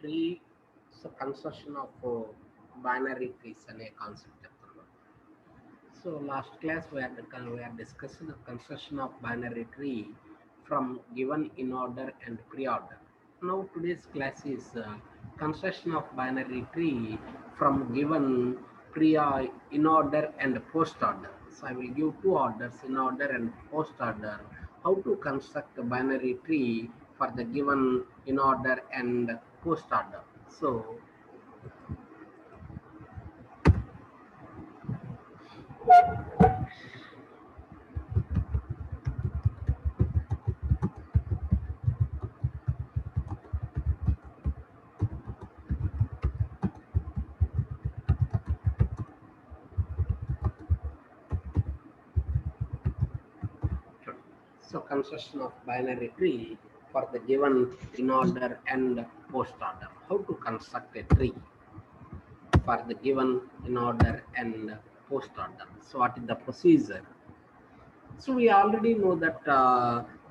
tree, so construction of binary trees అనే concept చెప్తున్నాం. So last class we are discussing the construction of binary tree from given in order and pre-order. Now today's class is construction of binary tree from given pre in order and post order. So I will give two orders, in order and post order, how to construct a binary tree for the given in order and post order. So So construction of binary tree for the given in order and post order. How to construct a tree for the given in order and post order. So what is the procedure? So we already know that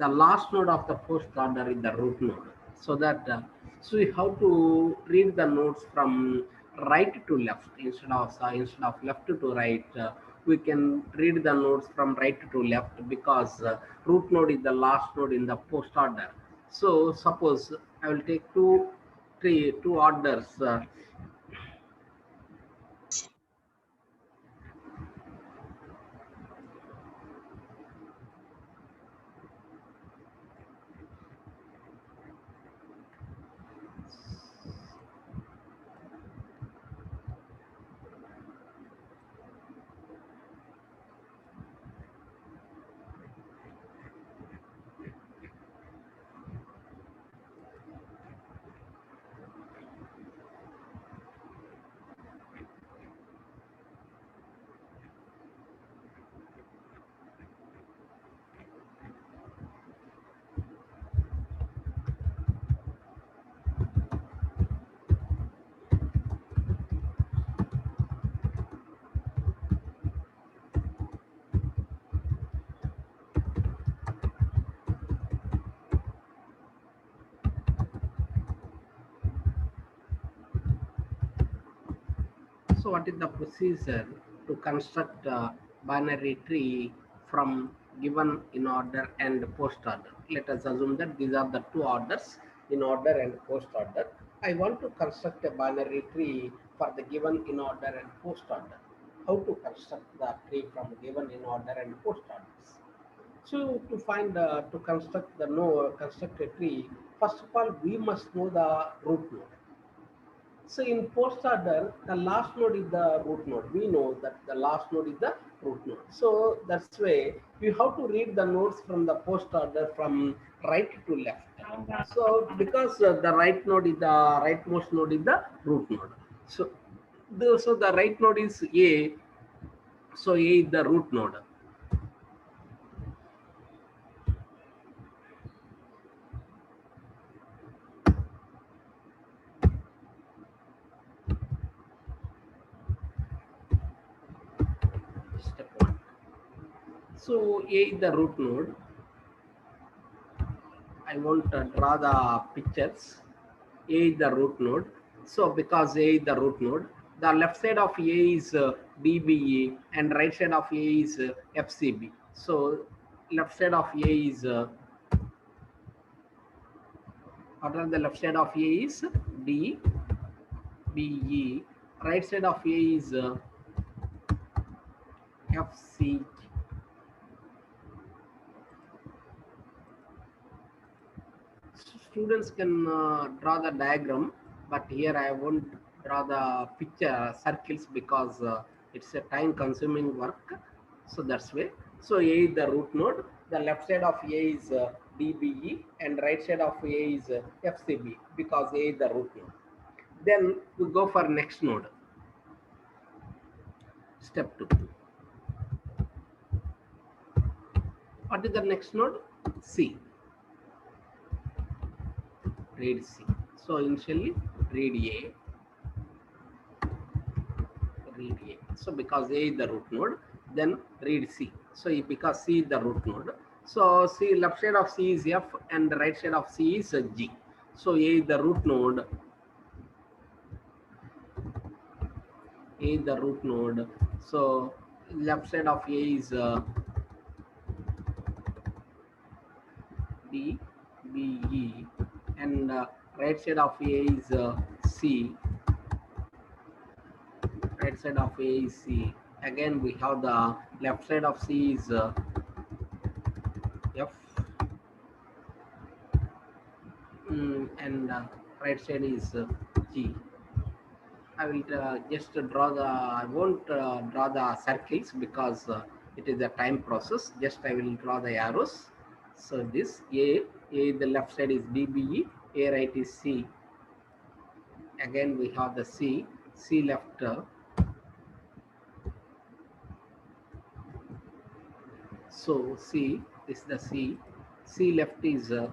the last node of the post order is the root node. So that so we have to read the nodes from right to left instead of left to right. We can read the nodes from right to left because root node is the last node in the post order. So suppose I will take two orders. So what is the procedure to construct a binary tree from given in order and post order? Let us assume that these are the two orders, in order and post order. I want to construct a binary tree for the given in order and post order. How to construct the tree from given in order and post orders? So to find to construct the construct a tree, first of all we must know the root node. So in post order, the last node is the root node. We know that the last node is the root node. So that's way you have to read the nodes from the post order from right to left. So because the right node is the rightmost node is the root node. So the right node is A. So A is the root node. Step 1. So A is the root node. I won't draw the pictures. A is the root node. So because A is the root node, the left side of A is DBE and right side of A is FCB. So left side of A is what are the left side of A is DBE. Right side of A is FC. Students can draw the diagram, but here I won't draw the picture circles because it's a time consuming work. So that's way. So A is the root node, the left side of A is DBE and right side of A is FCB because A is the root node. Then we go for next node. Step 2. What is the next node? C. Read C. So initially read A. Read A. So because A is the root node, then read C. So because C is the root node, so C left side of C is F and the right side of C is G. So A is the root node. A is the root node. So left side of A is D, B, E, and right side of A is C. Right side of A is C. Again, we have the left side of C is F, and right side is G. I will just draw the, I won't draw the circles because it is a time process. Just I will draw the arrows. So this A the left side is DBE, A right is C. Again we have the C left. So C is the C left is F,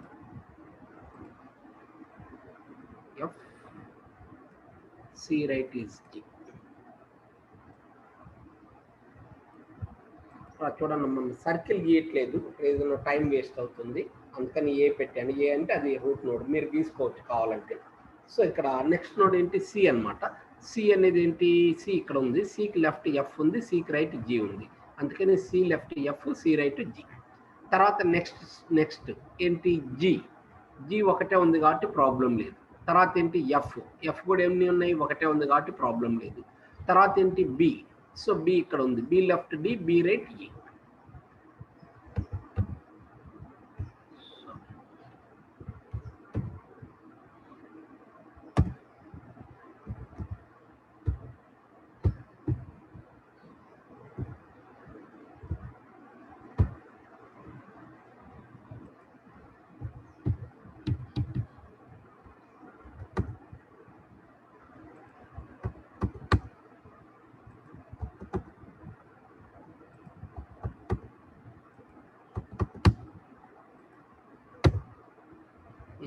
C right is G. చూడండి మనం circle గీయట్లేదు, ఏదైనా time waste అవుతుంది, అందుకని ఏ పెట్టాను. ఏ అంటే అది root node, మీరు గీసుకోవచ్చు కావాలంటే. సో ఇక్కడ నెక్స్ట్ నోడ్ ఏంటి, సి అనమాట. సి అనేది ఏంటి, సి ఇక్కడ ఉంది, సికి లెఫ్ట్ ఎఫ్ ఉంది, సికి రైట్ జి ఉంది, అందుకని C left F, C right G. తర్వాత నెక్స్ట్ ఏంటి, జి ఒకటే ఉంది కాబట్టి ప్రాబ్లం లేదు. తర్వాత ఏంటి ఎఫ్ కూడా ఎన్ని ఉన్నాయి, ఒకటే ఉంది కాబట్టి ప్రాబ్లం లేదు. తర్వాత ఏంటి బి, సో బి ఇక్కడ ఉంది, B left D, B right E.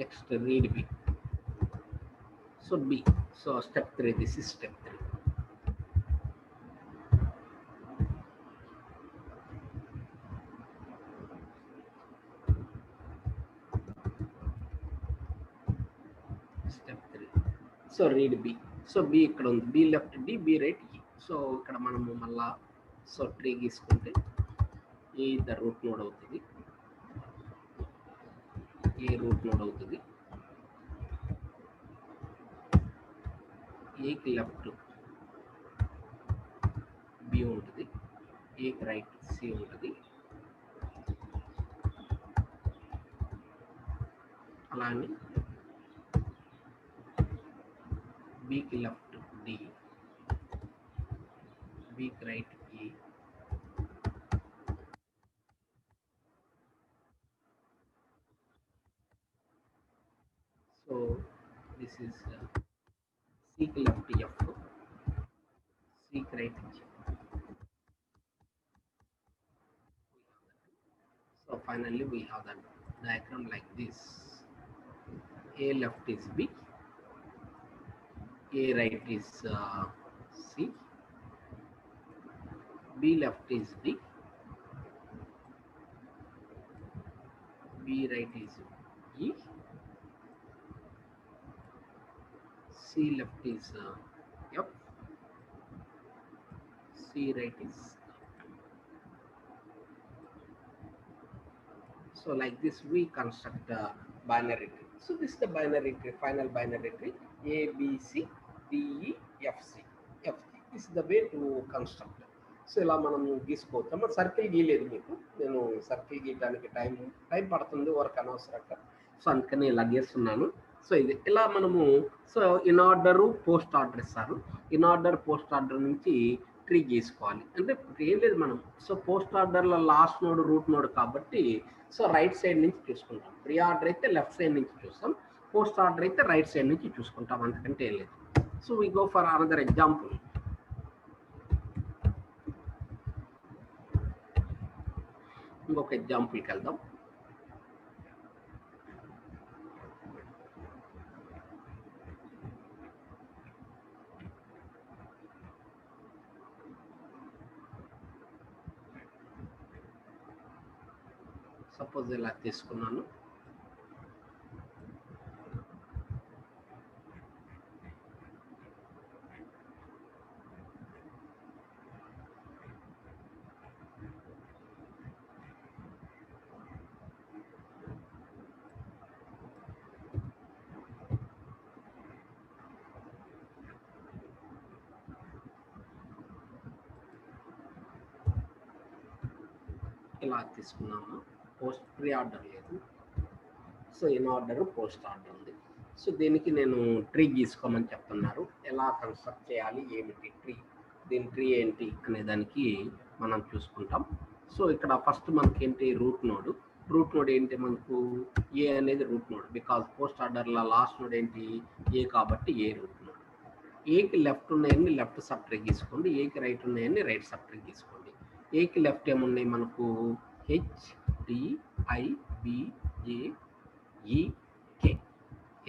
Next read B. So B, so step 3, this is step 3. Step 3. So read B. So B ఇక్కడ ఉంది, B left D, B right E. So ఇక్కడ మనము మళ్ళా so tree గీసుకుంటే A the root node అవుతుంది, A route node అవుతుంది, ఏకి left B ఉంటుంది, ఏకి రైట్ సి ఉంటుంది, అలానే బికి లెఫ్ట్ డి, బికి right E. So this is సికి లెఫ్ట్ ఎఫ్, సికి right G. So finally we have the diagram like this. A left is B, A right is C, B left is D, B right is E, C left is F, C right is. So like this we construct a binary tree. So this is the binary tree, final binary tree, A, B, C, D, E, F, C, F. This is the way to construct. So ఇలా మనం గీసుకోవచ్చు. మరి circle గీయలేదు మీకు, నేను circle గీయడానికి time పడుతుంది, work అనవసరంగా, so అందుకని ఇలా గీస్తున్నాను. సో ఇది ఇలా మనము, so in order post order ఇస్తారు, ఇన్ ఆర్డర్ పోస్ట్ ఆర్డర్ నుంచి ట్రీ గీసుకోవాలి. అంటే ఏం లేదు మనం, సో పోస్ట్ ఆర్డర్లో లాస్ట్ నోడ్ రూట్ నోడ్ కాబట్టి సో రైట్ సైడ్ నుంచి చూసుకుంటాం, ప్రీ ఆర్డర్ అయితే లెఫ్ట్ సైడ్ నుంచి చూస్తాం, పోస్ట్ ఆర్డర్ అయితే రైట్ సైడ్ నుంచి చూసుకుంటాం, అంతకంటే ఏం లేదు. So we go for another example. ఇంకొక ఎగ్జాంపుల్కి వెళ్దాం. సపోజ్ ఇలా తీసుకున్నాను, ఇలా తీసుకున్నాము. పోస్ట్ ప్రీ ఆర్డర్ లేదు. So in order post order ఉంది. సో దీనికి నేను ట్రీ గీసుకోమని చెప్తున్నారు. ఎలా కన్స్ట్రక్ట్ చేయాలి, ఏమిటి ట్రీ, దీని ట్రీ ఏంటి అనే దానికి మనం చూసుకుంటాం. సో ఇక్కడ ఫస్ట్ మనకి ఏంటి రూట్ నోడ్. రూట్ నోడ్ ఏంటి మనకు ఏ అనేది రూట్ నోడ్, బికాజ్ పోస్ట్ ఆర్డర్లో లాస్ట్ నోడ్ ఏంటి ఏ, కాబట్టి ఏ రూట్ నోడ్. ఏకి లెఫ్ట్ ఉన్నాయని లెఫ్ట్ సబ్ ట్రీ గీసుకోండి, ఏకి రైట్ ఉన్నాయని రైట్ సబ్ ట్రీ గీసుకోండి. ఏకి లెఫ్ట్ ఏమున్నాయి మనకు HDIBJEK.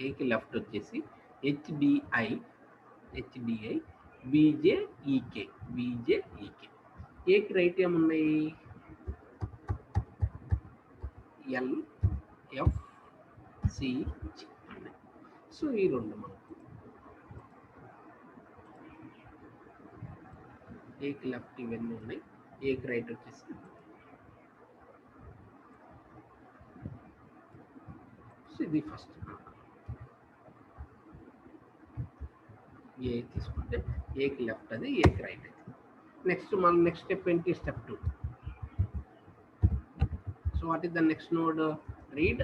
ఏకి లెఫ్ట్ వచ్చేసి HDI BJEK. ఏకి రైట్ ఏమున్నాయి LFCG ఉన్నాయి. సో ఈ రెండు మనకు ఏకి లెఫ్ట్ ఇవన్నీ ఉన్నాయి, ఏకి రైట్ వచ్చేసి ఇది ఫస్ట్ ఏ తీసుకుంటే ఏకి లెఫ్ట్ అది, ఏకి రైట్ అది. నెక్స్ట్ మన నెక్స్ట్ స్టెప్ ఏంటి, step 2. So what is the next node, read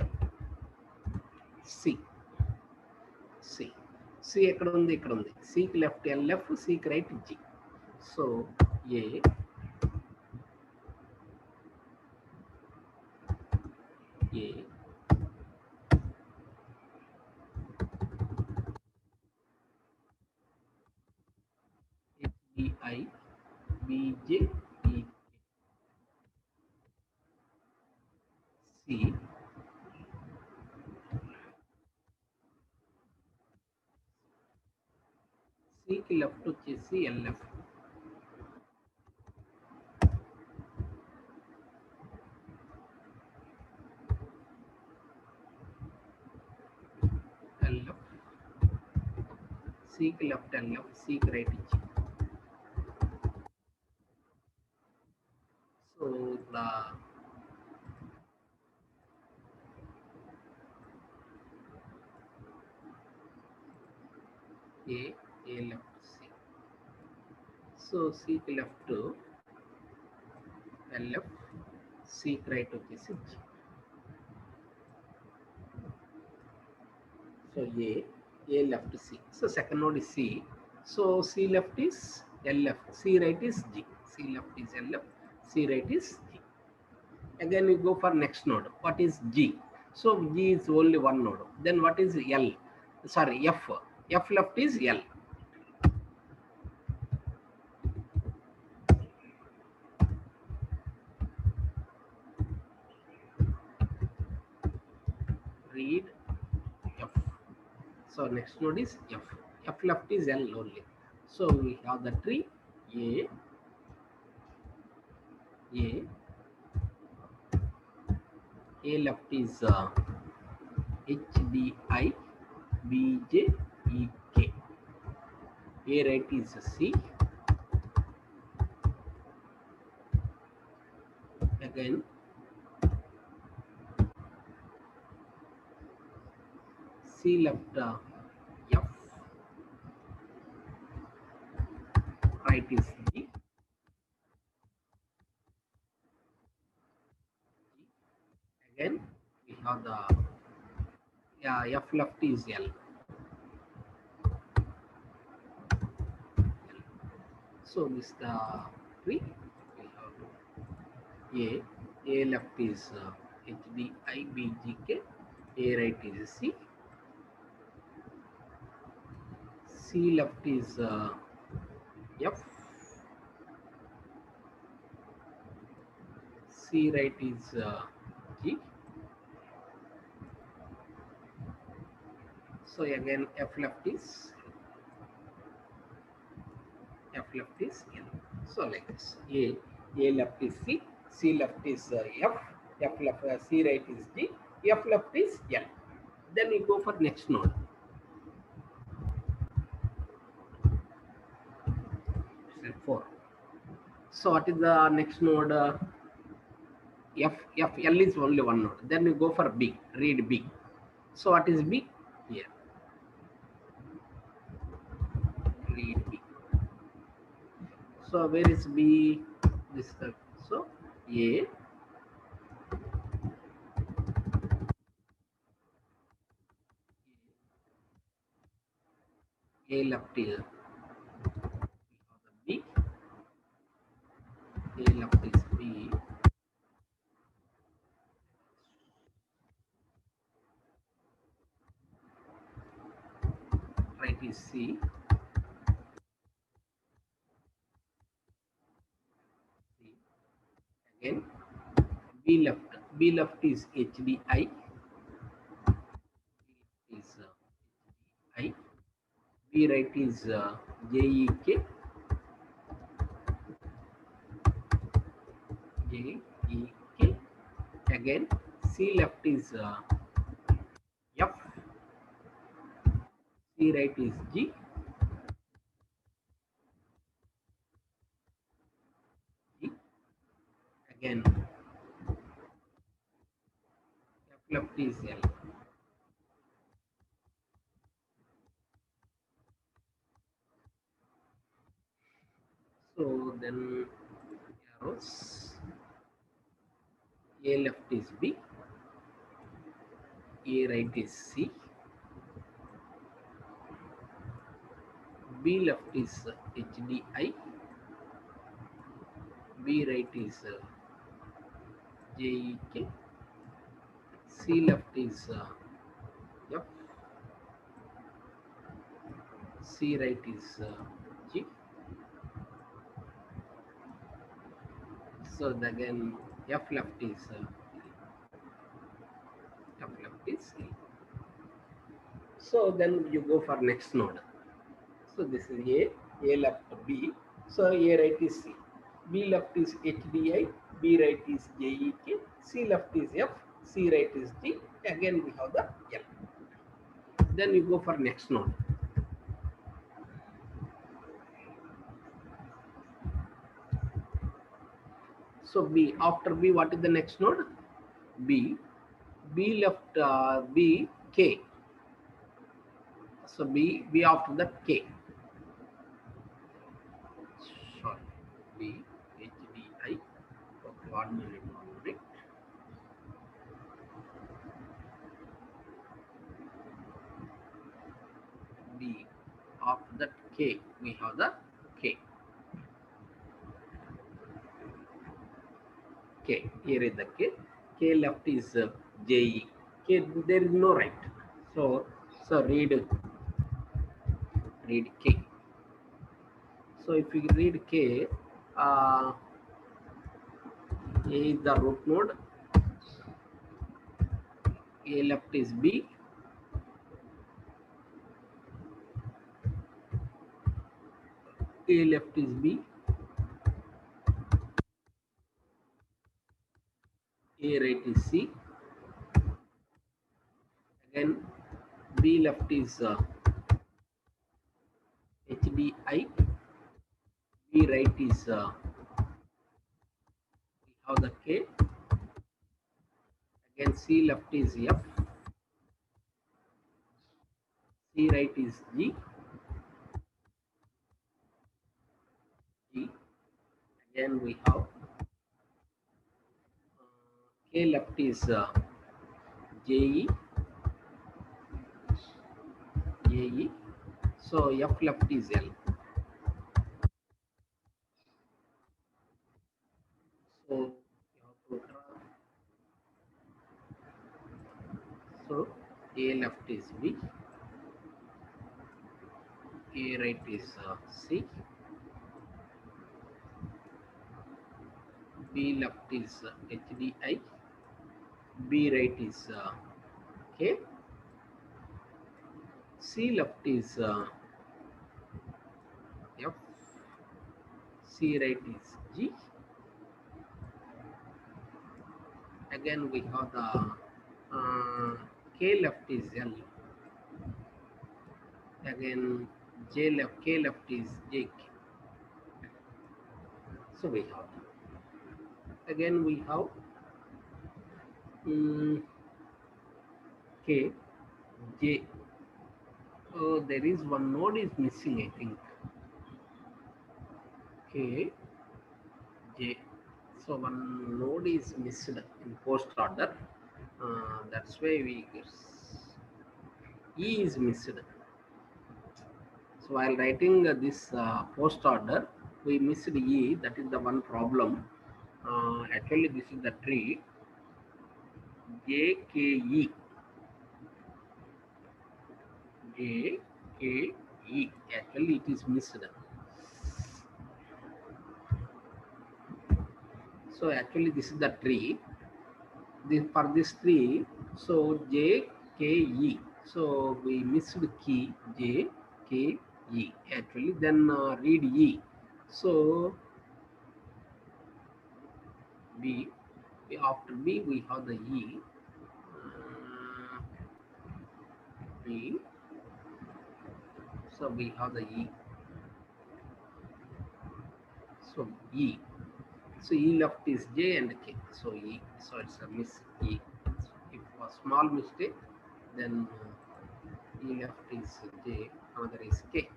C. C ఎక్కడ ఉంది, ఇక్కడ ఉంది. సికి లెఫ్ట్ LF, సికి right G. So A HDIBJEK C. సికి లెఫ్ట్ వచ్చేసి LF. సికి లెఫ్ట్ LF, సికి రైట్ ఇచ్చి. సో ఇక్కడ ఏ లెఫ్ట్ సి. సో సికి లెఫ్ట్ LF, సికి రైట్ వచ్చేసి G. So A left C. So second node is C. So C left is LF, C right is G. C left is LF, C right is G. Again we go for next node. What is G? So G is only one node. Then what is L? Sorry, F. F left is L. Read F. So next node is F. F left is L only. So we have the tree A left is HDIBJEK. A right is C. Again C left F, right is G. Again we have the F left is L. So this the tree. We have A left is HDIBJK, A right is C. C left is F, C right is G. So again F left is L. So like this, A left is C, C left is F left C right is G, F left is L. Then we go for next node. Step 4. So what is the next node? L is only one node. Then we go for B. Read B. So what is B? Here. Read B. So where is B? This. So A A left is B, A left is B, right is C, C. Again B left is HDI, is HDI, B right is JEK, JEK. Again C left is F, C right is G, G. Again F left is L. So then arrows, A left is B, A right is C, B left is HDI, B right is JEK, C left is F, C right is G. So again F left is F left is E. So then you go for next node. So this is A left B. So A right is C, B left is HDI, B right is JEK, C left is F, C right is G. Again we have the L. Then you go for next node. So B, after B, what is the next node? B, B left B, K. So B after that K. Sorry, B, HDI. Okay, 1 minute, 1 minute. B, after that K, we have the K. K, here is the K. K left is JE. K, there is no right. So read K. So if you read K, A is the root node, A left is B, A left is B, A right is C, again B left is HDI, B right is we have the K, again C left is F, C right is G, G, again we have K left is JE, JE, so F left is L. So you have to draw. So A left is B, A right is C, B left is HDI, B right is K, C left is F, C right is G. Again we have the K left is L. Again K left is J. So we have again we have K, J. Oh, there is one node is missing, I think. K, J. So one node is missed in post order. That's why E is missed. So while writing this post order, we missed E. That is the one problem. Actually, this is the tree JKE. JKE. Actually, it is missed. So actually, this is the tree. For this tree, so JKE. So we missed key JKE. Actually, then read E. So B. After B, we have the E. B. So we have the E. So E. So E left is J and K. So E. So it's a miss E. If a small mistake, then E left is J, another is K.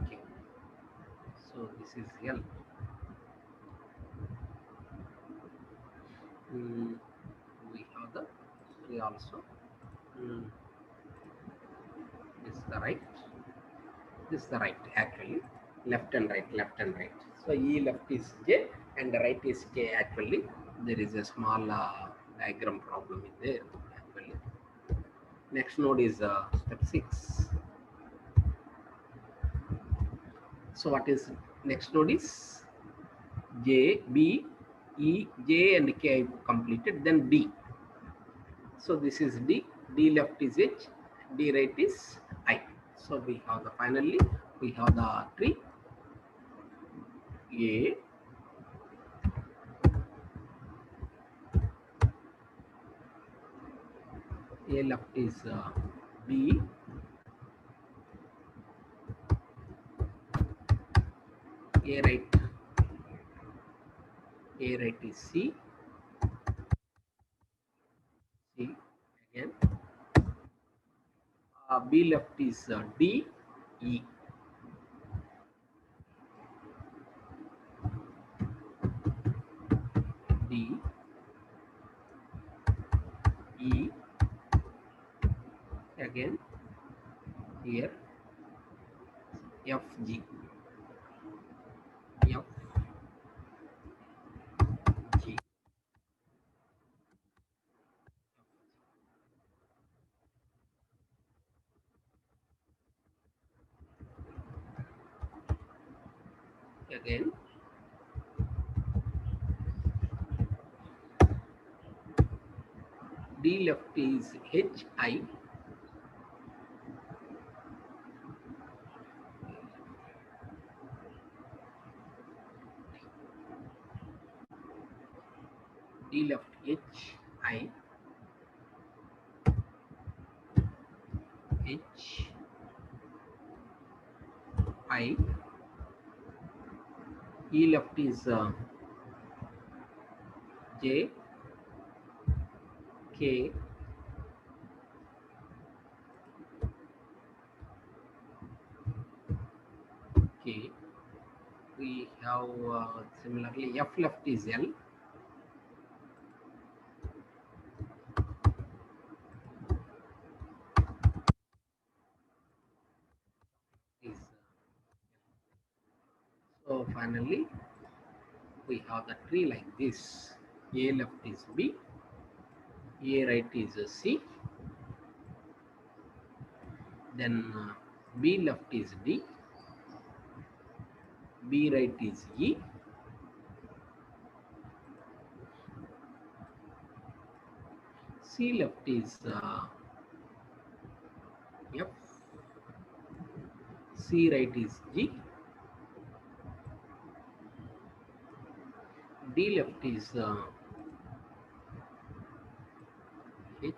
K. So this is L. We have the 3 also. This is the right. This is the right actually. Left and right, left and right. So E left is J and the right is K actually. There is a small diagram problem in there actually. Next node is step 6. So what is next node is J, B, E, J and K completed, then D. So this is D, D left is H, D right is I. So we have the finally we have the tree A left is B, A right is C, C again, B left is D, E, D, E, again here F, G, F, G, again D left is H, I, D left H, I, H, I, E left is J, K, K. We have similarly F left is L, is so finally we have the tree like this. A left is B, A right is C, then B left is D, B right is E, C left is F, C right is G, D left is H,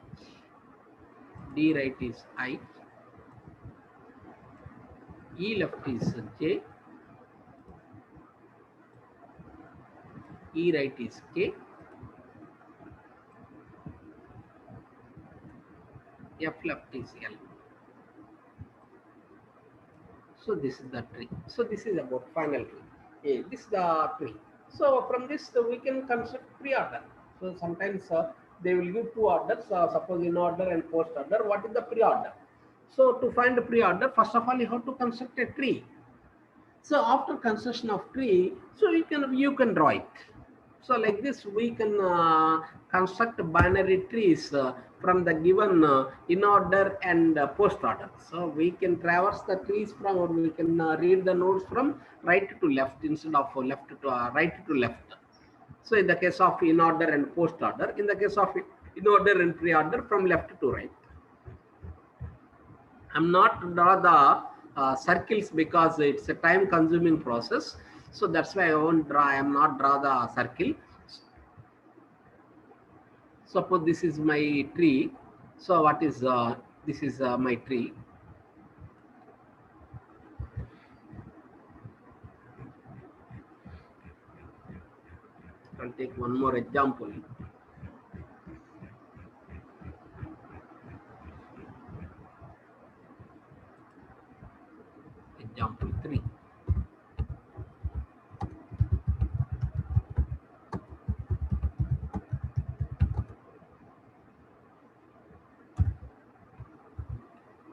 D right is I, E left is J, E right is K, F left is L. So this is the tree. So this is about final tree. This is the tree. So from this we can construct pre-order. So sometimes they will give two orders, suppose in order and post order. What is the pre-order? So to find a pre-order, first of all, you have to construct a tree. So after construction of tree, so you can draw it. So like this, we can construct binary trees from the given in order and post order. So we can traverse the trees from, or we can read the nodes from right to left instead of left to right to left. So in the case of in order and post order, in the case of in order and pre order, from left to right. I'm not draw the circles because it's a time consuming process. So that's why I won't draw. I am not draw the circle. Suppose this is my tree. So what is this is my tree. I'll take one more example. Example 3.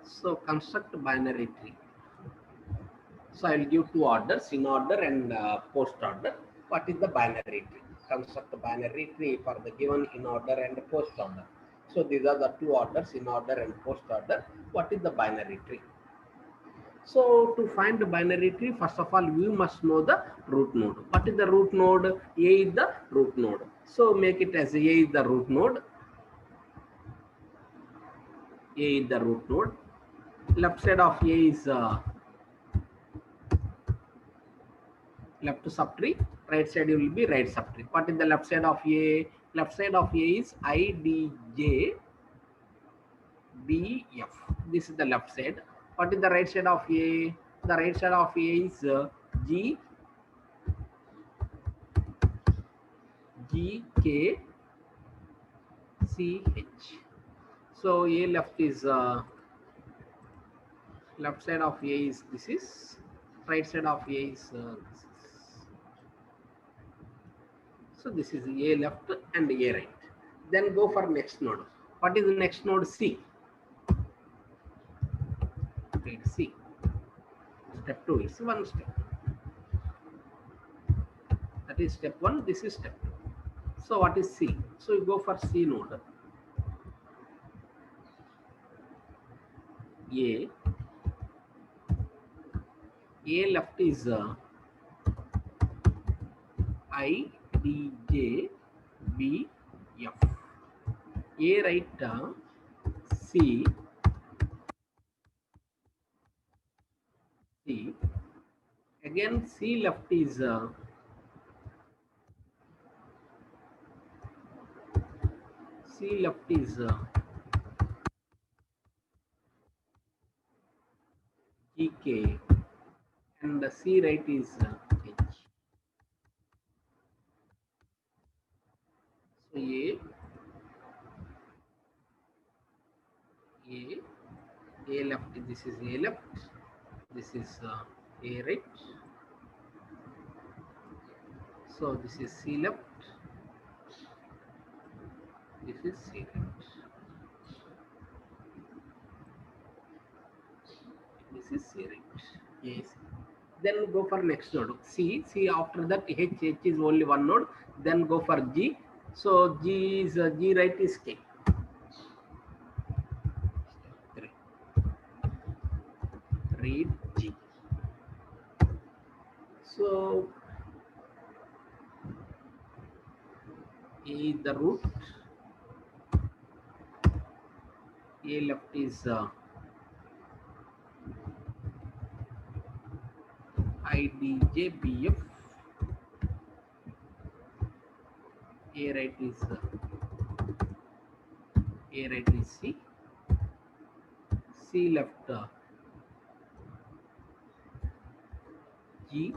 So construct binary tree. So I will give two orders, in order and post order. What is the binary tree? Construct a binary tree for the given in order and post order. So these are the two orders, in order and post order. What is the binary tree? So to find the binary tree, first of all, we must know the root node. What is the root node? A is the root node. So make it as A is the root node. A is the root node. Left side of A is left subtree, right side will be right subtree. What is the left side of A? Left side of A is IDJ BF. This is the left side. What is the right side of A? The right side of A is GKCH. So A left is left side of A is this is, right side of A is this is. So this is A left and A right. Then go for next node. What is the next node? C. Read C. Step 2 is one step. That is step 1. This is step 2. So what is C? So you go for C node. A left is I D J B F. A right C. C. Again C left is C left is GK, and the C right is H. So A left, this is A left, this is A right. So this is C left, this is C right. This is C right. Yes. Then go for next node. C. After that H is only one node. Then go for G. So G is G right is K. 3. Read G. So A is the root. A left is IDJBF. A right is C. C left G.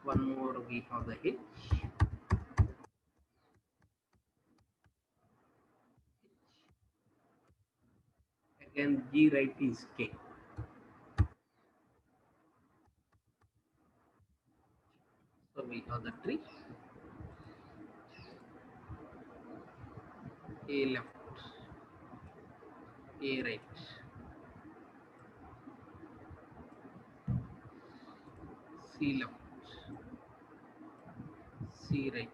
One more we have the H. Again G right is K. So we have the tree. A left A right, C left, C right,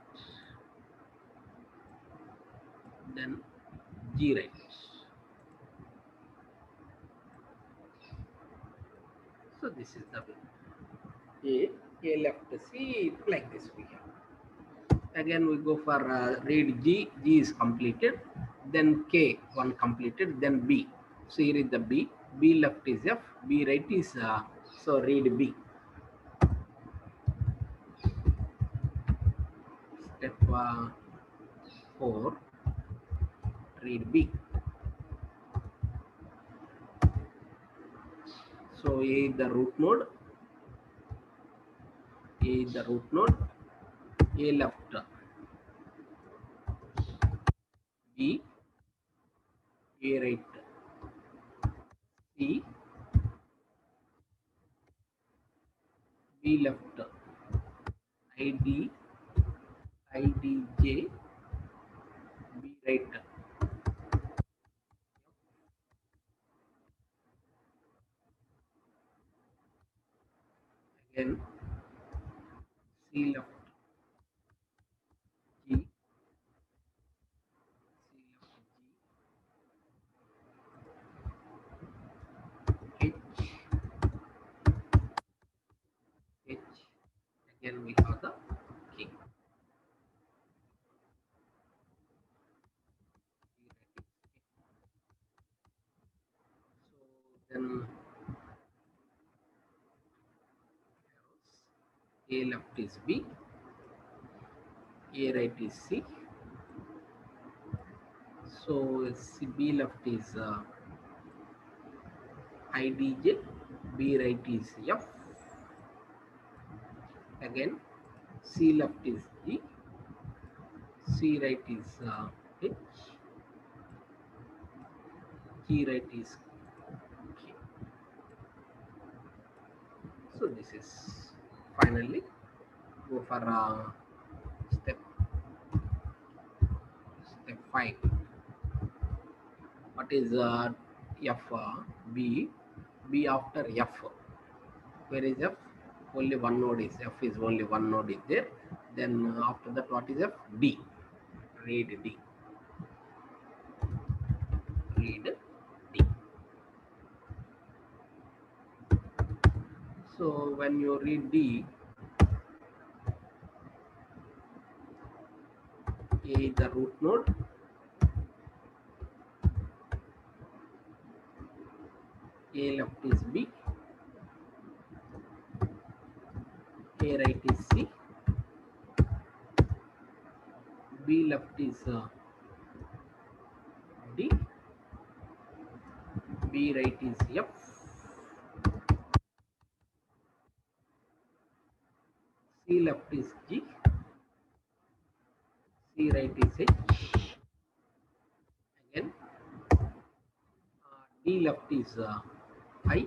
then G right. So this is the way. A left, C, like this we have. Again we go for read G, G is completed, then K, one completed, then B. So here is the B, B left is F, B right is, so read B. Step 4, read B. So A is the root node, A is the root node, A left, B, A right, C, B left, ID, IDJ, B right. Again C left, G, C left, G, H, again we have the K. So then A left is B, A right is C. So B left is IDJ, B right is F. Again C left is G, C right is H, G right is K. So this is finally go for step 5. What is F? B, B after F. Where is F? Only one node is F, is only one node is there. Then after that, what is F? D. Read D. Read D. So when you read D, A is the root node, A left is B, A right is C, B left is D, B right is F, C left is G, C right is H. Again D left is I,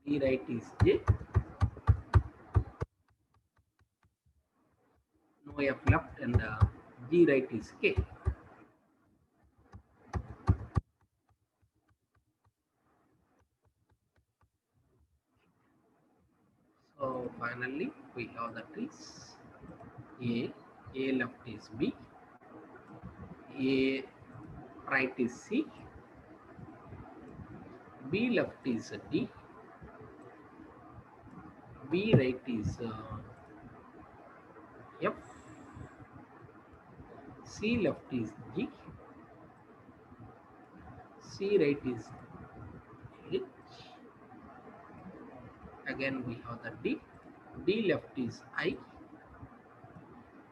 D right is J, no F left, and G right is K. So finally we have the trees. A left is B, A right is C, B left is D, B right is F, C left is G, C right is H. Again we have the D, D left is I,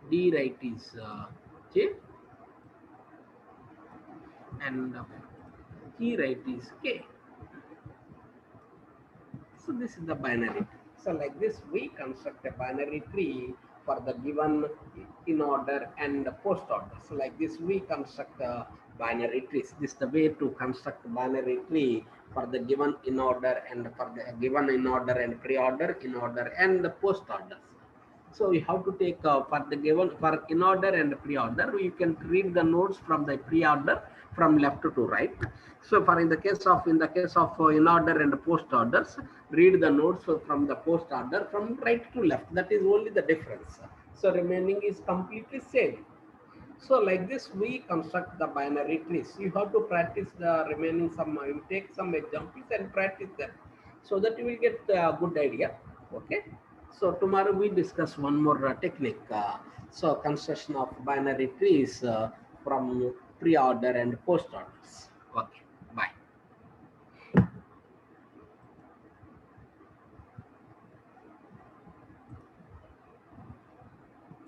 D right is J, and G right is K. So this is the binary. So like this we construct a binary tree for the given in order and post order. So like this we construct binary trees. This is the way to construct binary tree for the given in order and for the given in order and pre-order, in order and the post orders. So we have to take for the given for in order and pre-order. You can read the nodes from the pre-order from left to right. So for in the case of in order and post orders, read the nodes from the post order from right to left. That is only the difference. So remaining is completely same. So like this, we construct the binary trees. You have to practice the remaining some, you take some examples and practice them so that you will get a good idea. Okay. So tomorrow we discuss one more technique. So construction of binary trees from pre-order and post orders. Okay.